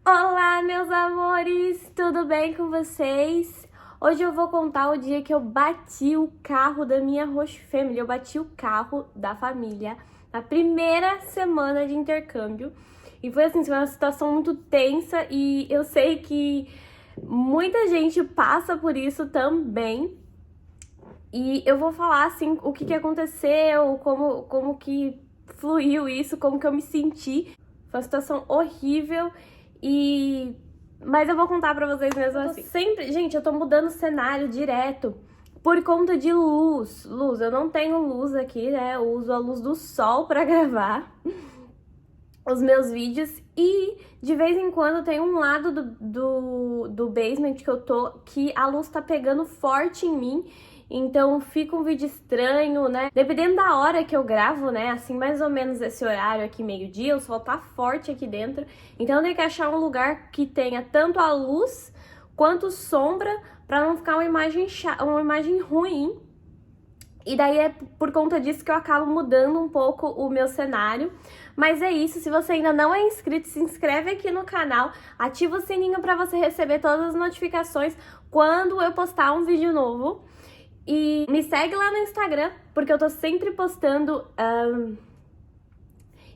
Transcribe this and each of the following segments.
Olá, meus amores! Tudo bem com vocês? Hoje eu vou contar o dia que eu bati o carro da minha host family. Eu bati o carro da família na primeira semana de intercâmbio. E foi assim, foi uma situação muito tensa e eu sei que muita gente passa por isso também. E eu vou falar assim o que aconteceu, como que fluiu isso, como que eu me senti. Foi uma situação horrível mas eu vou contar pra vocês mesmo assim. Sempre, gente, eu tô mudando o cenário direto por conta de luz. Eu não tenho luz aqui, né? Eu uso a luz do sol pra gravar os meus vídeos e de vez em quando tem um lado do basement que eu tô que a luz tá pegando forte em mim. Então fica um vídeo estranho, né? Dependendo da hora que eu gravo, né? Assim, mais ou menos esse horário aqui, meio-dia, o sol tá forte aqui dentro. Então eu tenho que achar um lugar que tenha tanto a luz quanto sombra pra não ficar uma imagem ruim. E daí é por conta disso que eu acabo mudando um pouco o meu cenário. Mas é isso, se você ainda não é inscrito, se inscreve aqui no canal, ativa o sininho pra você receber todas as notificações quando eu postar um vídeo novo. E me segue lá no Instagram, porque eu tô sempre postando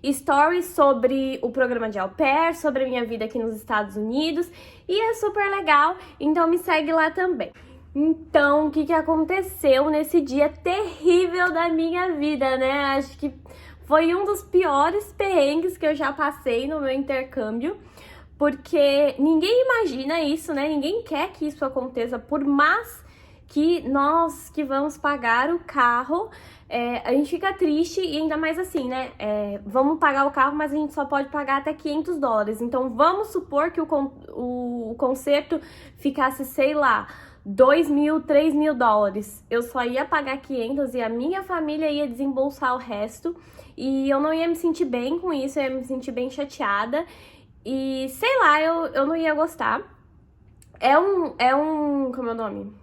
stories sobre o programa de au pair, sobre a minha vida aqui nos Estados Unidos. E é super legal, então me segue lá também. Então, o que aconteceu nesse dia terrível da minha vida, né? Acho que foi um dos piores perrengues que eu já passei no meu intercâmbio. Porque ninguém imagina isso, né? Ninguém quer que isso aconteça, por mais que nós que vamos pagar o carro, a gente fica triste e ainda mais assim, né? Vamos pagar o carro, mas a gente só pode pagar até $500. Então vamos supor que o concerto ficasse, sei lá, $2.000, $3.000. Eu só ia pagar 500 e a minha família ia desembolsar o resto. E eu não ia me sentir bem com isso, eu ia me sentir bem chateada. E sei lá, eu não ia gostar. Como é o nome?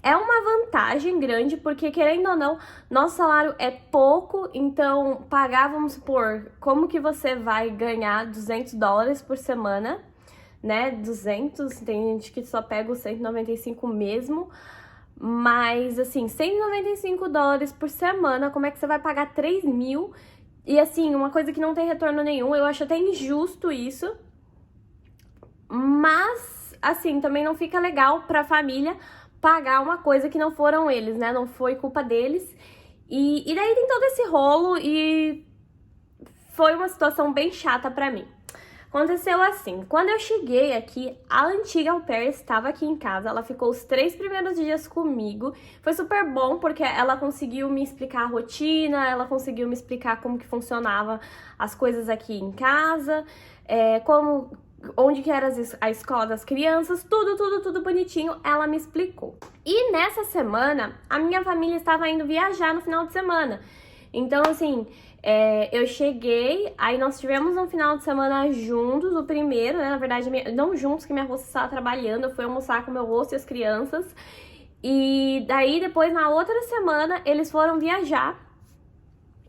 É uma vantagem grande, porque querendo ou não, nosso salário é pouco, então pagar, vamos supor, como que você vai ganhar $200 por semana, né? 200, tem gente que só pega os 195 mesmo, mas assim, $195 por semana, como é que você vai pagar 3.000? E assim, uma coisa que não tem retorno nenhum, eu acho até injusto isso, mas assim, também não fica legal pra família pagar uma coisa que não foram eles, né? Não foi culpa deles. E daí tem todo esse rolo e foi uma situação bem chata pra mim. Aconteceu assim, quando eu cheguei aqui, a antiga au pair estava aqui em casa, ela ficou os 3 primeiros dias comigo, foi super bom porque ela conseguiu me explicar a rotina, ela conseguiu me explicar como que funcionava as coisas aqui em casa, onde que era a escola das crianças, tudo bonitinho, ela me explicou. E nessa semana, a minha família estava indo viajar no final de semana. Então, assim, eu cheguei, aí nós tivemos um final de semana juntos, o primeiro, né? Na verdade, não juntos, que minha roça estava trabalhando, eu fui almoçar com meu rosto e as crianças. E daí, depois, na outra semana, eles foram viajar.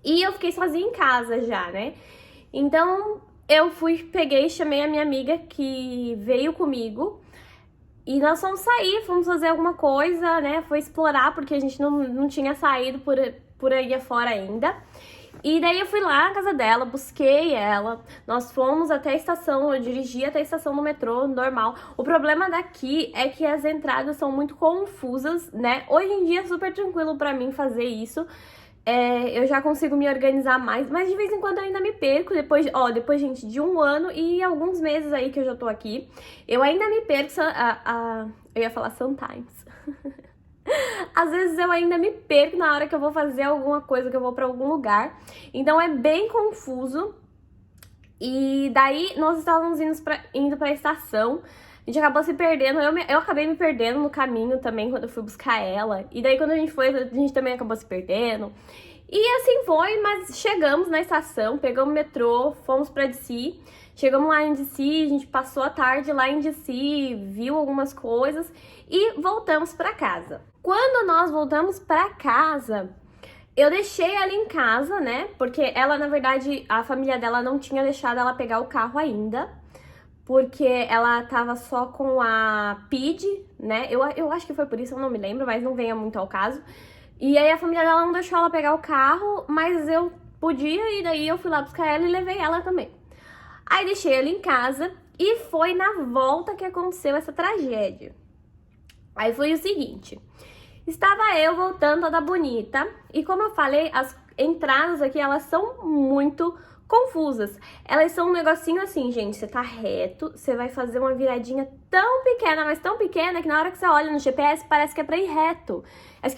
E eu fiquei sozinha em casa já, né? Então, eu peguei e chamei a minha amiga que veio comigo. E nós fomos sair, fomos fazer alguma coisa, né? Foi explorar, porque a gente não tinha saído por aí afora ainda. E daí eu fui lá na casa dela, busquei ela, nós fomos até a estação, eu dirigi até a estação do metrô, normal. O problema daqui é que as entradas são muito confusas, né? Hoje em dia é super tranquilo pra mim fazer isso. Eu já consigo me organizar mais, mas de vez em quando eu ainda me perco, depois, gente, de 1 ano e alguns meses aí que eu já tô aqui, eu ainda me perco, eu ia falar sometimes. Às vezes eu ainda me perco na hora que eu vou fazer alguma coisa, que eu vou pra algum lugar, então é bem confuso. E daí nós estávamos indo pra estação, a gente acabou se perdendo, eu acabei me perdendo no caminho também quando eu fui buscar ela. E daí quando a gente foi, a gente também acabou se perdendo. E assim foi, mas chegamos na estação, pegamos o metrô, fomos pra DC. Chegamos lá em DC, a gente passou a tarde lá em DC, viu algumas coisas e voltamos pra casa. Quando nós voltamos pra casa, Eu deixei ela em casa, né? Porque ela, na verdade, a família dela não tinha deixado ela pegar o carro ainda. Porque ela tava só com a PID, né? Eu acho que foi por isso, eu não me lembro, mas não venha muito ao caso. E aí a família dela não deixou ela pegar o carro, mas eu podia, e daí eu fui lá buscar ela e levei ela também. Aí deixei ela em casa e foi na volta que aconteceu essa tragédia. Aí foi o seguinte, estava eu voltando toda bonita, e como eu falei, as entradas aqui, elas são muito confusas. Elas são um negocinho assim, gente, você tá reto, você vai fazer uma viradinha tão pequena, mas tão pequena, que na hora que você olha no GPS, parece que é pra ir reto.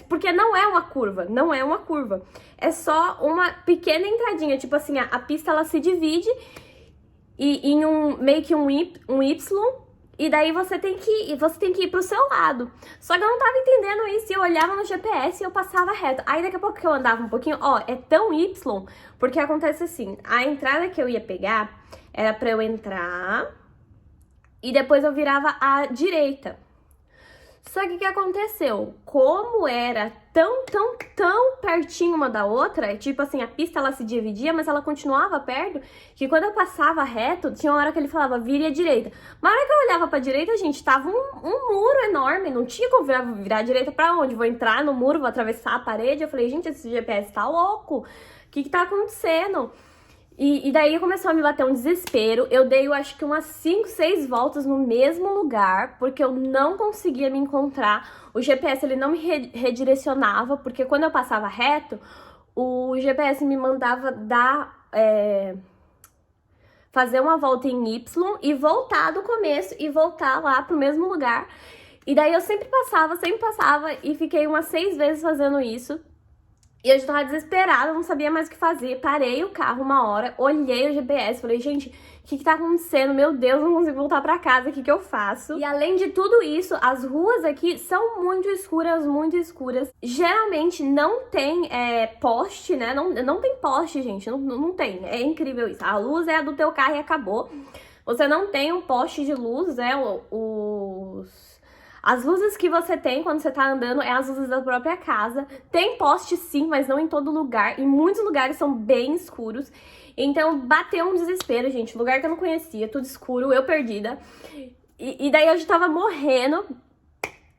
Porque não é uma curva, não é uma curva. É só uma pequena entradinha, tipo assim, a pista, ela se divide em meio que um Y, e daí você tem que ir pro seu lado. Só que eu não tava entendendo isso, e eu olhava no GPS e eu passava reto. Aí daqui a pouco que eu andava um pouquinho, ó, é tão Y, porque acontece assim, a entrada que eu ia pegar era pra eu entrar e depois eu virava à direita. Só que o que aconteceu? Como era tão pertinho uma da outra, tipo assim, a pista ela se dividia, mas ela continuava perto, que quando eu passava reto, tinha uma hora que ele falava, vire à direita. Mas na hora que eu olhava pra direita, gente, tava um muro enorme, não tinha como virar à direita pra onde? Vou entrar no muro, vou atravessar a parede? Eu falei, gente, esse GPS tá louco, o que tá acontecendo? E daí começou a me bater um desespero. Eu dei, eu acho que umas 5, 6 voltas no mesmo lugar, porque eu não conseguia me encontrar. O GPS, ele não me redirecionava, porque quando eu passava reto, o GPS me mandava fazer uma volta em Y e voltar do começo e voltar lá pro mesmo lugar. E daí eu sempre passava e fiquei umas 6 vezes fazendo isso. E eu já tava desesperada, não sabia mais o que fazer. Parei o carro uma hora, olhei o GPS, falei, gente, o que tá acontecendo? Meu Deus, não consigo voltar pra casa, o que eu faço? E além de tudo isso, as ruas aqui são muito escuras, muito escuras. Geralmente não tem poste, né? Não tem poste, gente, não tem. É incrível isso. A luz é a do teu carro e acabou. Você não tem um poste de luz, né? As luzes que você tem quando você tá andando é as luzes da própria casa. Tem poste sim, mas não em todo lugar. E muitos lugares são bem escuros. Então bateu um desespero, gente. Lugar que eu não conhecia, tudo escuro, eu perdida. E daí eu já tava morrendo.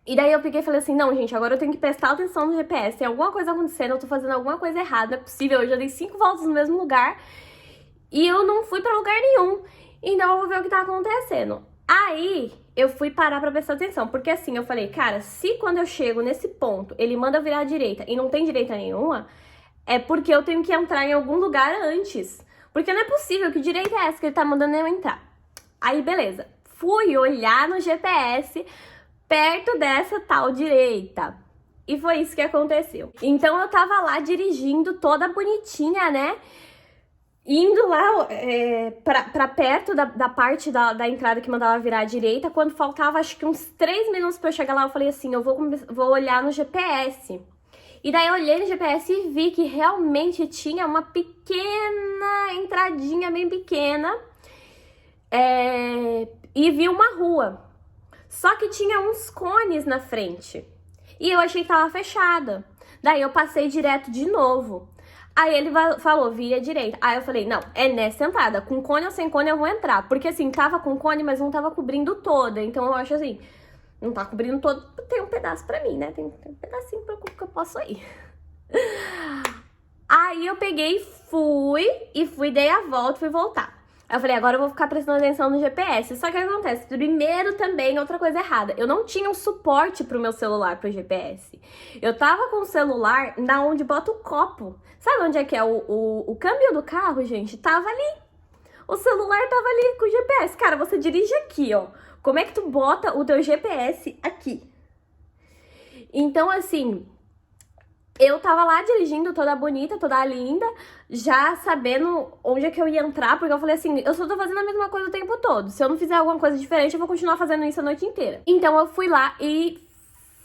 E daí eu peguei e falei assim, não, gente, agora eu tenho que prestar atenção no GPS. Tem alguma coisa acontecendo, eu tô fazendo alguma coisa errada. Não é possível, eu já dei 5 voltas no mesmo lugar. E eu não fui pra lugar nenhum. Então eu vou ver o que tá acontecendo. Aí eu fui parar pra prestar atenção, porque assim, eu falei, cara, se quando eu chego nesse ponto, ele manda virar à direita e não tem direita nenhuma, é porque eu tenho que entrar em algum lugar antes. Porque não é possível, que direita é essa que ele tá mandando eu entrar? Aí, beleza, fui olhar no GPS perto dessa tal direita. E foi isso que aconteceu. Então eu tava lá dirigindo toda bonitinha, né? Indo lá pra perto da parte da entrada que mandava virar à direita, quando faltava acho que uns 3 minutos pra eu chegar lá, eu falei assim, eu vou olhar no GPS. E daí eu olhei no GPS e vi que realmente tinha uma pequena entradinha, bem pequena, e vi uma rua. Só que tinha uns cones na frente. E eu achei que tava fechada. Daí eu passei direto de novo. Aí ele falou, vire à direita. Aí eu falei, não, é nessa entrada. Com cone ou sem cone eu vou entrar. Porque assim, tava com cone, mas não tava cobrindo toda. Então eu acho assim, não tá cobrindo todo. Tem um pedaço pra mim, né? Tem um pedacinho que eu posso ir. Aí eu peguei, fui, dei a volta, fui voltar. Aí eu falei, agora eu vou ficar prestando atenção no GPS. Só que o que acontece? Primeiro também, outra coisa errada. Eu não tinha um suporte pro meu celular, pro GPS. Eu tava com o celular na onde bota o copo. Sabe onde é que é o câmbio do carro, gente? Tava ali. O celular tava ali com o GPS. Cara, você dirige aqui, ó. Como é que tu bota o teu GPS aqui? Então, assim, eu tava lá dirigindo toda bonita, toda linda, já sabendo onde é que eu ia entrar, porque eu falei assim, eu só tô fazendo a mesma coisa o tempo todo. Se eu não fizer alguma coisa diferente, eu vou continuar fazendo isso a noite inteira. Então eu fui lá e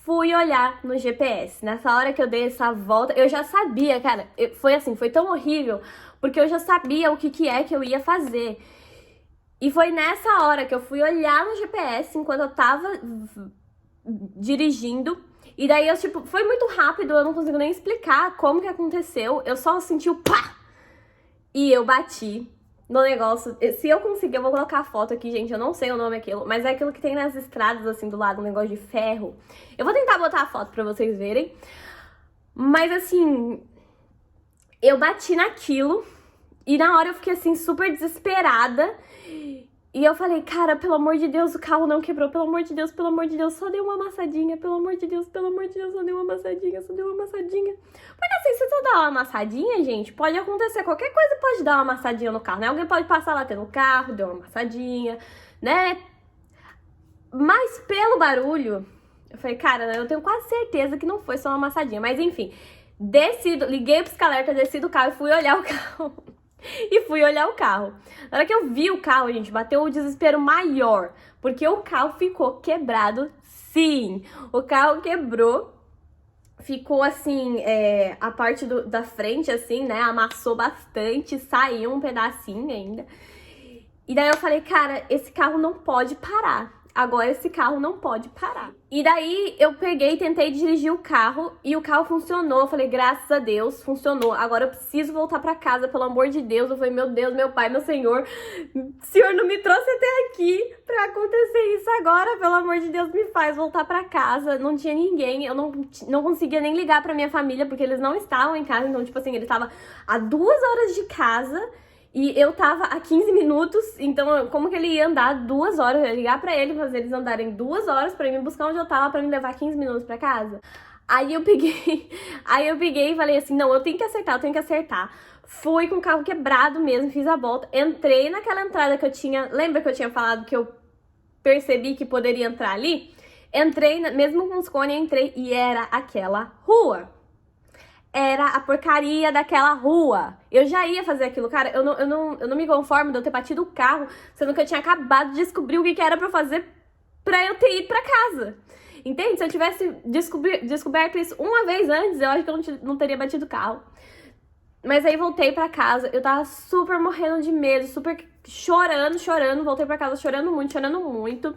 fui olhar no GPS. Nessa hora que eu dei essa volta, eu já sabia, cara, foi tão horrível, porque eu já sabia o que é que eu ia fazer. E foi nessa hora que eu fui olhar no GPS, enquanto eu tava dirigindo, E daí eu, tipo, foi muito rápido, eu não consigo nem explicar como que aconteceu. Eu só senti o pá! E eu bati no negócio. Se eu conseguir, eu vou colocar a foto aqui, gente. Eu não sei o nome daquilo, mas é aquilo que tem nas estradas, assim, do lado, um negócio de ferro. Eu vou tentar botar a foto pra vocês verem. Mas, assim, eu bati naquilo e na hora eu fiquei, assim, super desesperada. E eu falei, cara, pelo amor de Deus, o carro não quebrou, pelo amor de Deus, só deu uma amassadinha, pelo amor de Deus, só deu uma amassadinha. Porque assim, se tu dá uma amassadinha, gente, pode acontecer, qualquer coisa pode dar uma amassadinha no carro, né? Alguém pode passar batendo no carro, deu uma amassadinha, né? Mas pelo barulho, eu falei, cara, eu tenho quase certeza que não foi só uma amassadinha, mas enfim, liguei o pisca-alerta, desci do carro e fui olhar o carro. Na hora que eu vi o carro, gente, bateu o desespero maior. Porque o carro ficou quebrado, sim. O carro quebrou. Ficou assim, a parte da frente, assim, né? Amassou bastante, saiu um pedacinho ainda. E daí eu falei, cara, esse carro não pode parar. Agora esse carro não pode parar. E daí eu peguei e tentei dirigir o carro e o carro funcionou. Eu falei, graças a Deus, funcionou. Agora eu preciso voltar pra casa, pelo amor de Deus. Eu falei, meu Deus, meu Pai, meu Senhor, o Senhor não me trouxe até aqui pra acontecer isso agora. Pelo amor de Deus, me faz voltar pra casa. Não tinha ninguém, eu não conseguia nem ligar pra minha família, porque eles não estavam em casa. Então, tipo assim, ele tava a 2 horas de casa. E eu tava a 15 minutos, então como que ele ia andar 2 horas? Eu ia ligar pra ele, fazer eles andarem 2 horas pra ir me buscar onde eu tava, pra me levar 15 minutos pra casa. Aí eu peguei e falei assim, não, eu tenho que acertar. Fui com o carro quebrado mesmo, fiz a volta, entrei naquela entrada que eu tinha, lembra que eu tinha falado que eu percebi que poderia entrar ali? Entrei, mesmo com os cones, entrei e era aquela rua. Era a porcaria daquela rua. Eu já ia fazer aquilo, cara. Eu não me conformo de eu ter batido o carro, sendo que eu tinha acabado de descobrir o que era pra fazer pra eu ter ido pra casa. Entende? Se eu tivesse descoberto isso uma vez antes, eu acho que eu não teria batido o carro. Mas aí voltei pra casa, eu tava super morrendo de medo, super chorando. Voltei pra casa chorando muito.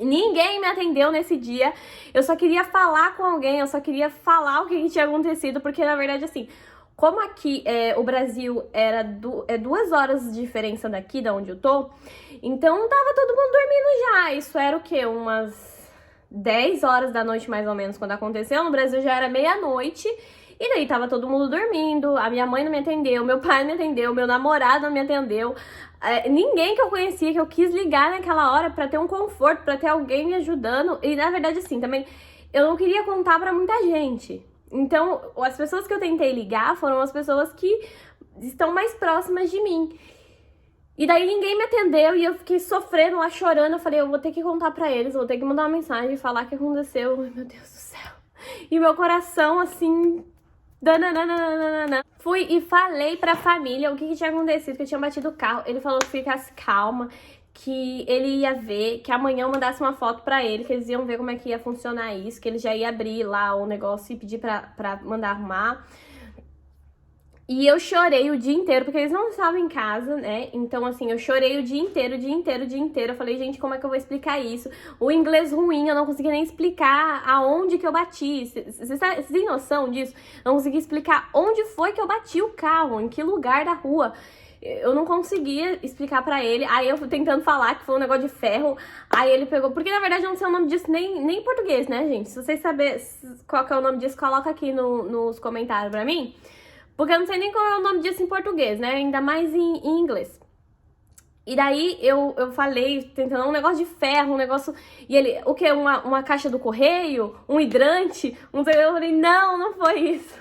Ninguém me atendeu nesse dia, eu só queria falar com alguém, eu só queria falar o que tinha acontecido, porque na verdade assim, como aqui o Brasil era 2 horas de diferença daqui, da onde eu tô, então tava todo mundo dormindo já, isso era o quê? Umas 10 horas da noite mais ou menos quando aconteceu, no Brasil já era meia-noite, e daí tava todo mundo dormindo, a minha mãe não me atendeu, meu pai não me atendeu, meu namorado não me atendeu, ninguém que eu conhecia, que eu quis ligar naquela hora pra ter um conforto, pra ter alguém me ajudando. E na verdade assim, também eu não queria contar pra muita gente. Então as pessoas que eu tentei ligar foram as pessoas que estão mais próximas de mim. E daí ninguém me atendeu e eu fiquei sofrendo lá, chorando. Eu falei, eu vou ter que contar pra eles, eu vou ter que mandar uma mensagem e falar o que aconteceu. Ai, meu Deus do céu. E meu coração assim... Fui e falei pra família o que tinha acontecido, que eu tinha batido o carro. Ele falou que ficasse calma, que ele ia ver, que amanhã eu mandasse uma foto pra ele, que eles iam ver como é que ia funcionar isso, que ele já ia abrir lá o negócio e pedir pra mandar arrumar. E eu chorei o dia inteiro, porque eles não estavam em casa, né? Então, assim, eu chorei o dia inteiro. Eu falei, gente, como é que eu vou explicar isso? O inglês ruim, eu não conseguia nem explicar aonde que eu bati. Vocês têm noção disso? Não consegui explicar onde foi que eu bati o carro, em que lugar da rua. Eu não conseguia explicar pra ele. Aí eu fui tentando falar que foi um negócio de ferro. Aí ele pegou... Porque, na verdade, eu não sei o nome disso nem em português, né, gente? Se vocês saberem qual que é o nome disso, coloca aqui nos comentários pra mim. Porque eu não sei nem qual é o nome disso em português, né? Ainda mais em inglês. E daí eu falei, tentando um negócio de ferro, um negócio... E ele, o quê? Uma caixa do correio? Um hidrante? Eu falei, não foi isso.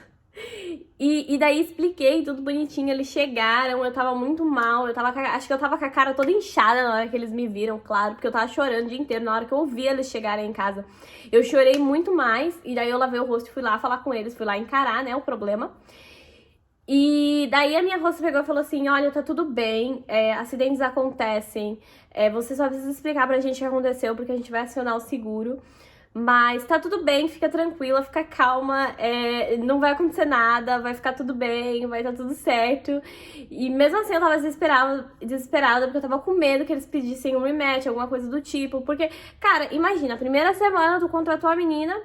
E daí expliquei tudo bonitinho, eles chegaram, eu tava muito mal, acho que eu tava com a cara toda inchada na hora que eles me viram, claro, porque eu tava chorando o dia inteiro, na hora que eu ouvi eles chegarem em casa. Eu chorei muito mais, e daí eu lavei o rosto e fui lá falar com eles, fui lá encarar, né, o problema. E daí a minha roça pegou e falou assim, olha, tá tudo bem, acidentes acontecem, você só precisa explicar pra gente o que aconteceu, porque a gente vai acionar o seguro, mas tá tudo bem, fica tranquila, fica calma, não vai acontecer nada, vai ficar tudo bem, vai tá tudo certo. E mesmo assim eu tava desesperada, porque eu tava com medo que eles pedissem um rematch, alguma coisa do tipo, porque, cara, imagina, a primeira semana tu contratou a menina,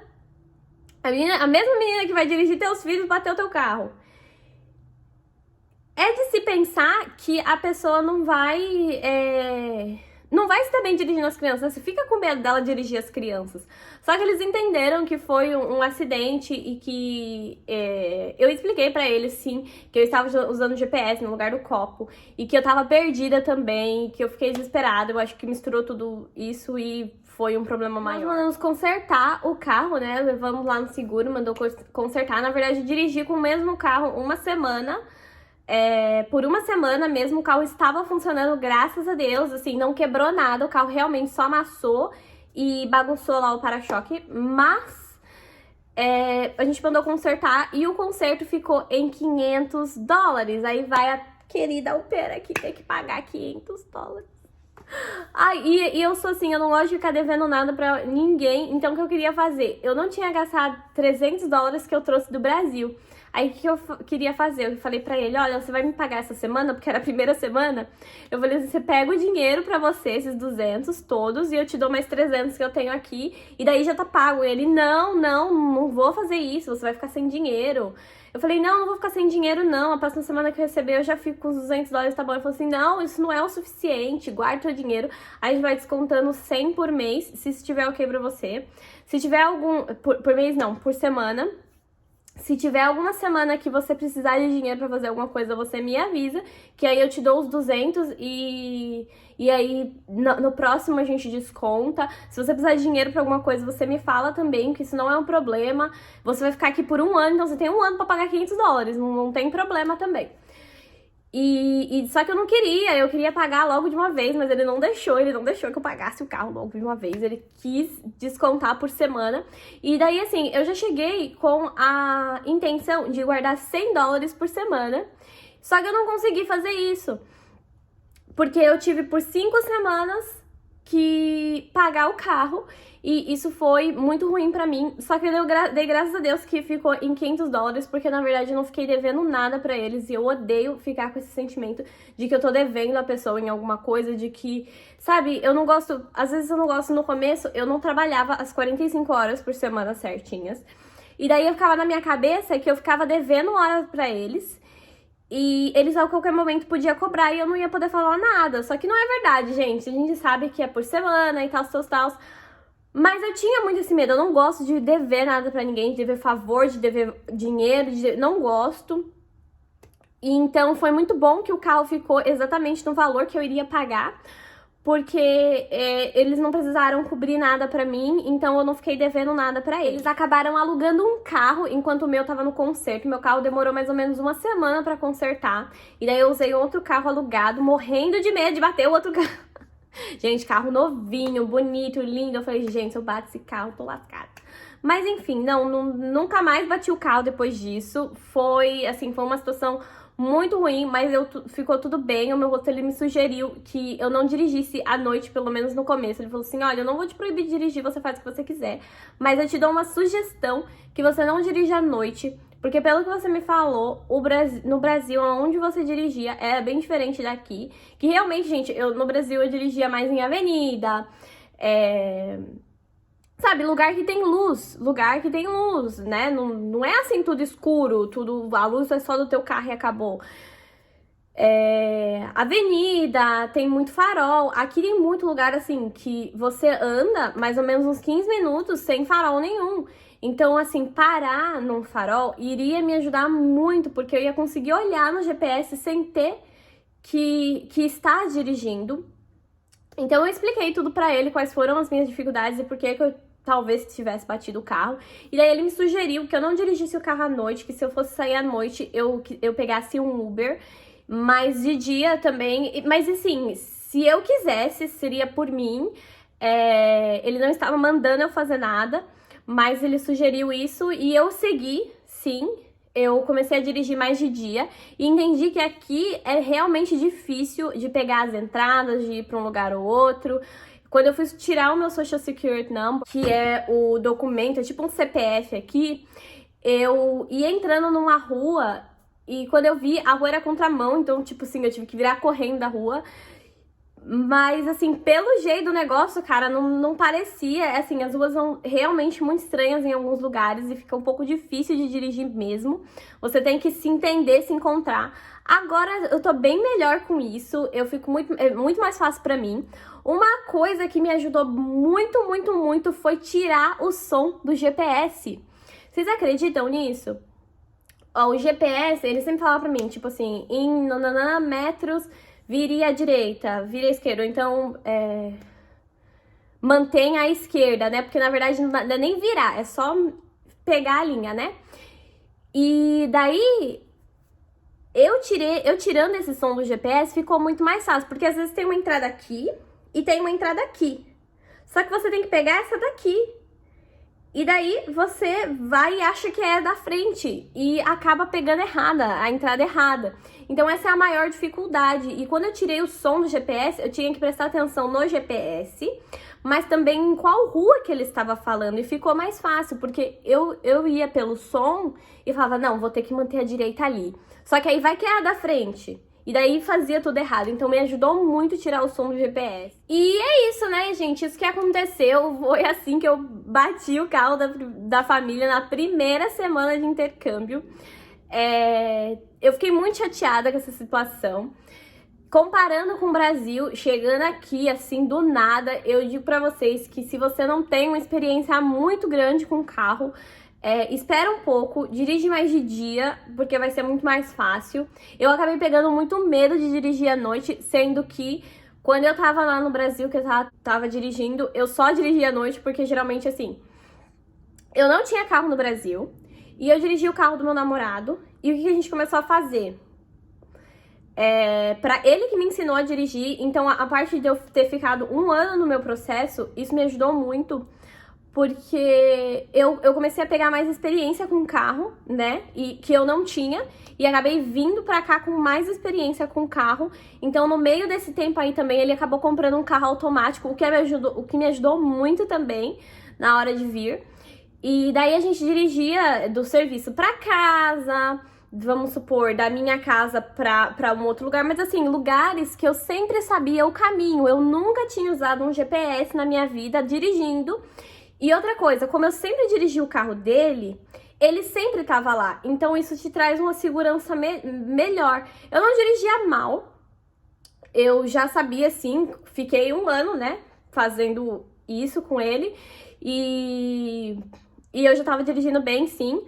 A mesma menina que vai dirigir teus filhos bateu teu carro. É de se pensar que a pessoa não vai se dar bem dirigindo as crianças. Você fica com medo dela dirigir as crianças. Só que eles entenderam que foi um acidente e que eu expliquei pra eles, sim, que eu estava usando GPS no lugar do copo e que eu tava perdida também, que eu fiquei desesperada. Eu acho que misturou tudo isso e foi um problema maior. Nós mandamos consertar o carro, né? Levamos lá no seguro, mandou consertar. Na verdade, eu dirigi com o mesmo carro uma semana. Por uma semana mesmo, o carro estava funcionando, graças a Deus, assim, não quebrou nada, o carro realmente só amassou e bagunçou lá o para-choque, mas a gente mandou consertar e o conserto ficou em $500. Aí vai a querida au pair aqui ter que pagar $500. Ai, e eu sou assim, eu não gosto de ficar devendo nada pra ninguém, então o que eu queria fazer? Eu não tinha gastado $300 que eu trouxe do Brasil. Aí, o que eu queria fazer? Eu falei pra ele, olha, você vai me pagar essa semana, porque era a primeira semana. Eu falei assim, você pega o dinheiro pra você, esses 200 todos, e eu te dou mais 300 que eu tenho aqui, e daí já tá pago. E ele, não vou fazer isso, você vai ficar sem dinheiro. Eu falei, não vou ficar sem dinheiro, não. A próxima semana que eu receber, eu já fico com os $200, tá bom? Ele falou assim, não, isso não é o suficiente, guarda teu dinheiro. Aí a gente vai descontando 100 por mês, se estiver ok pra você. Se tiver algum... Por mês não, por semana. Se tiver alguma semana que você precisar de dinheiro pra fazer alguma coisa, você me avisa, que aí eu te dou os 200 e aí no próximo a gente desconta. Se você precisar de dinheiro pra alguma coisa, você me fala também, que isso não é um problema. Você vai ficar aqui por um ano, então você tem um ano pra pagar $500, não tem problema também. Só que eu queria pagar logo de uma vez, mas ele não deixou que eu pagasse o carro logo de uma vez, ele quis descontar por semana. E daí, assim, eu já cheguei com a intenção de guardar $100 por semana, só que eu não consegui fazer isso, porque eu tive por 5 semanas que pagar o carro, e isso foi muito ruim pra mim. Só que eu dei graças a Deus que ficou em $500, porque na verdade eu não fiquei devendo nada pra eles, e eu odeio ficar com esse sentimento de que eu tô devendo a pessoa em alguma coisa, de que, sabe, eu não gosto, às vezes eu não gosto. No começo eu não trabalhava as 45 horas por semana certinhas, e daí eu ficava na minha cabeça que eu ficava devendo horas pra eles, e eles a qualquer momento podiam cobrar e eu não ia poder falar nada. Só que não é verdade, gente. A gente sabe que é por semana e tal. Mas eu tinha muito esse medo. Eu não gosto de dever nada pra ninguém, de dever favor, de dever dinheiro, não gosto. E então foi muito bom que o carro ficou exatamente no valor que eu iria pagar, porque eles não precisaram cobrir nada pra mim, então eu não fiquei devendo nada pra eles. Eles acabaram alugando um carro enquanto o meu tava no conserto. Meu carro demorou mais ou menos uma semana pra consertar, e daí eu usei outro carro alugado, morrendo de medo de bater o outro carro. Gente, carro novinho, bonito, lindo. Eu falei, gente, se eu bato esse carro, tô lascada. Mas enfim, nunca mais bati o carro depois disso. Foi, assim, foi uma situação muito ruim, mas ficou tudo bem. O meu rosto, ele me sugeriu que eu não dirigisse à noite, pelo menos no começo. Ele falou assim, olha, eu não vou te proibir de dirigir, você faz o que você quiser, mas eu te dou uma sugestão que você não dirija à noite, porque pelo que você me falou, no Brasil, onde você dirigia, era bem diferente daqui. Que realmente, gente, no Brasil eu dirigia mais em avenida, sabe, lugar que tem luz, né? Não é assim tudo escuro, a luz é só do teu carro e acabou. Avenida, tem muito farol. Aqui tem muito lugar assim que você anda mais ou menos uns 15 minutos sem farol nenhum. Então, assim, parar num farol iria me ajudar muito, porque eu ia conseguir olhar no GPS sem ter que estar dirigindo. Então eu expliquei tudo pra ele, quais foram as minhas dificuldades e por que eu talvez tivesse batido o carro. E daí ele me sugeriu que eu não dirigisse o carro à noite, que se eu fosse sair à noite eu pegasse um Uber, mas de dia também. Mas assim, se eu quisesse, seria por mim. Ele não estava mandando eu fazer nada, mas ele sugeriu isso e eu segui, sim. Eu comecei a dirigir mais de dia e entendi que aqui é realmente difícil de pegar as entradas, de ir para um lugar ou outro. Quando eu fui tirar o meu Social Security Number, que é o documento, é tipo um CPF aqui, eu ia entrando numa rua e quando eu vi, a rua era contramão, então, tipo assim, eu tive que virar correndo da rua. Mas, assim, pelo jeito do negócio, cara, não parecia. Assim, as ruas são realmente muito estranhas em alguns lugares e fica um pouco difícil de dirigir mesmo. Você tem que se entender, se encontrar. Agora eu tô bem melhor com isso, eu fico muito mais fácil pra mim. Uma coisa que me ajudou muito foi tirar o som do GPS. Vocês acreditam nisso? Ó, o GPS, ele sempre fala pra mim, tipo assim, em nananã metros, vire à direita, vire à esquerda. Ou então, mantenha a esquerda, né? Porque na verdade não é nem virar, é só pegar a linha, né? E daí, eu tirando esse som do GPS, ficou muito mais fácil. Porque às vezes tem uma entrada aqui e tem uma entrada aqui. Só que você tem que pegar essa daqui. E daí você vai e acha que é da frente e acaba pegando errada, a entrada errada. Então essa é a maior dificuldade. E quando eu tirei o som do GPS, eu tinha que prestar atenção no GPS, mas também em qual rua que ele estava falando. E ficou mais fácil, porque eu ia pelo som e falava, não, vou ter que manter a direita ali. Só que aí vai que é a da frente. E daí fazia tudo errado, então me ajudou muito tirar o som do GPS. E é isso, né, gente? Isso que aconteceu, foi assim que eu bati o carro da família na primeira semana de intercâmbio. Eu fiquei muito chateada com essa situação. Comparando com o Brasil, chegando aqui, assim, do nada, eu digo pra vocês que se você não tem uma experiência muito grande com carro, espera um pouco, dirige mais de dia, porque vai ser muito mais fácil. Eu acabei pegando muito medo de dirigir à noite, sendo que quando eu tava lá no Brasil, que eu tava dirigindo, eu só dirigia à noite, porque geralmente, assim, eu não tinha carro no Brasil, e eu dirigi o carro do meu namorado, e o que a gente começou a fazer? Pra ele que me ensinou a dirigir, então a parte de eu ter ficado 1 ano no meu processo, isso me ajudou muito, porque eu comecei a pegar mais experiência com o carro, né, e que eu não tinha, e acabei vindo pra cá com mais experiência com o carro. Então no meio desse tempo aí também ele acabou comprando um carro automático, o que me ajudou muito também na hora de vir. E daí a gente dirigia do serviço pra casa, vamos supor, da minha casa pra um outro lugar, mas assim, lugares que eu sempre sabia o caminho. Eu nunca tinha usado um GPS na minha vida dirigindo. E outra coisa, como eu sempre dirigi o carro dele, ele sempre tava lá. Então isso te traz uma segurança melhor. Eu não dirigia mal, eu já sabia, assim, fiquei 1 ano, né, fazendo isso com ele. E eu já tava dirigindo bem, sim.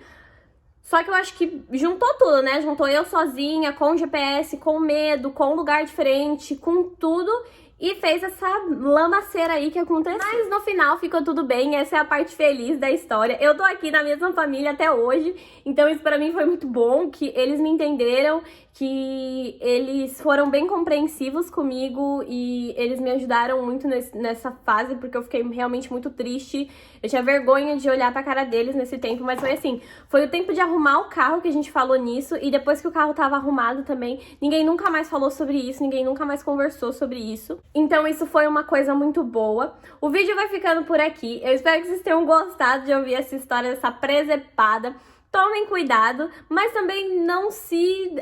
Só que eu acho que juntou tudo, né? Juntou eu sozinha, com o GPS, com medo, com um lugar diferente, com tudo. E fez essa lamaceira aí que aconteceu. Mas no final ficou tudo bem, essa é a parte feliz da história. Eu tô aqui na mesma família até hoje, então isso pra mim foi muito bom, que eles me entenderam, que eles foram bem compreensivos comigo e eles me ajudaram muito nessa fase, porque eu fiquei realmente muito triste. Eu tinha vergonha de olhar pra cara deles nesse tempo, mas foi assim, foi o tempo de arrumar o carro que a gente falou nisso, e depois que o carro tava arrumado também, ninguém nunca mais falou sobre isso, ninguém nunca mais conversou sobre isso. Então isso foi uma coisa muito boa. O vídeo vai ficando por aqui. Eu espero que vocês tenham gostado de ouvir essa história dessa presepada. Tomem cuidado, mas também não se...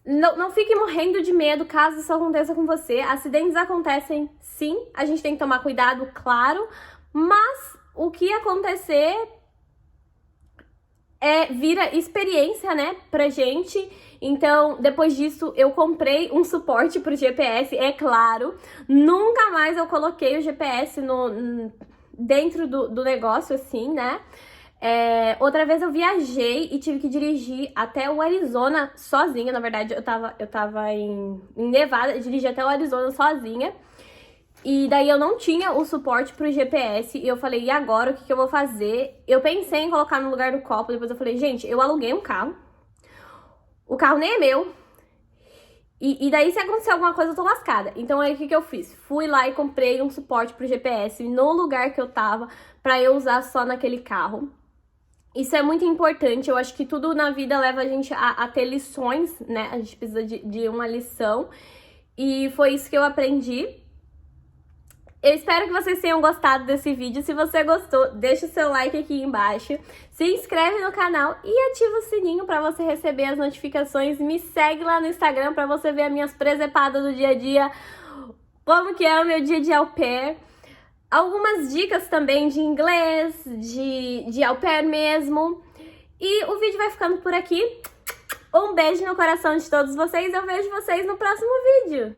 Não fique morrendo de medo caso isso aconteça com você. Acidentes acontecem, sim. A gente tem que tomar cuidado, claro. Mas o que acontecer vira experiência, né, pra gente. Então, depois disso, eu comprei um suporte pro GPS, é claro. Nunca mais eu coloquei o GPS dentro do negócio, assim, né? Outra vez eu viajei e tive que dirigir até o Arizona sozinha. Na verdade, eu tava em Nevada, dirigi até o Arizona sozinha. E daí eu não tinha o suporte pro GPS e eu falei, e agora, o que eu vou fazer? Eu pensei em colocar no lugar do copo, depois eu falei, gente, eu aluguei um carro. O carro nem é meu. E daí, se acontecer alguma coisa, eu tô lascada. Então, aí, o que eu fiz? Fui lá e comprei um suporte pro GPS no lugar que eu tava, pra eu usar só naquele carro. Isso é muito importante. Eu acho que tudo na vida leva a gente a ter lições, né? A gente precisa de uma lição. E foi isso que eu aprendi. Eu espero que vocês tenham gostado desse vídeo. Se você gostou, deixa o seu like aqui embaixo. Se inscreve no canal e ativa o sininho para você receber as notificações. Me segue lá no Instagram para você ver as minhas presepadas do dia a dia. Como que é o meu dia de au pair. Algumas dicas também de inglês, de au pair mesmo. E o vídeo vai ficando por aqui. Um beijo no coração de todos vocês. Eu vejo vocês no próximo vídeo.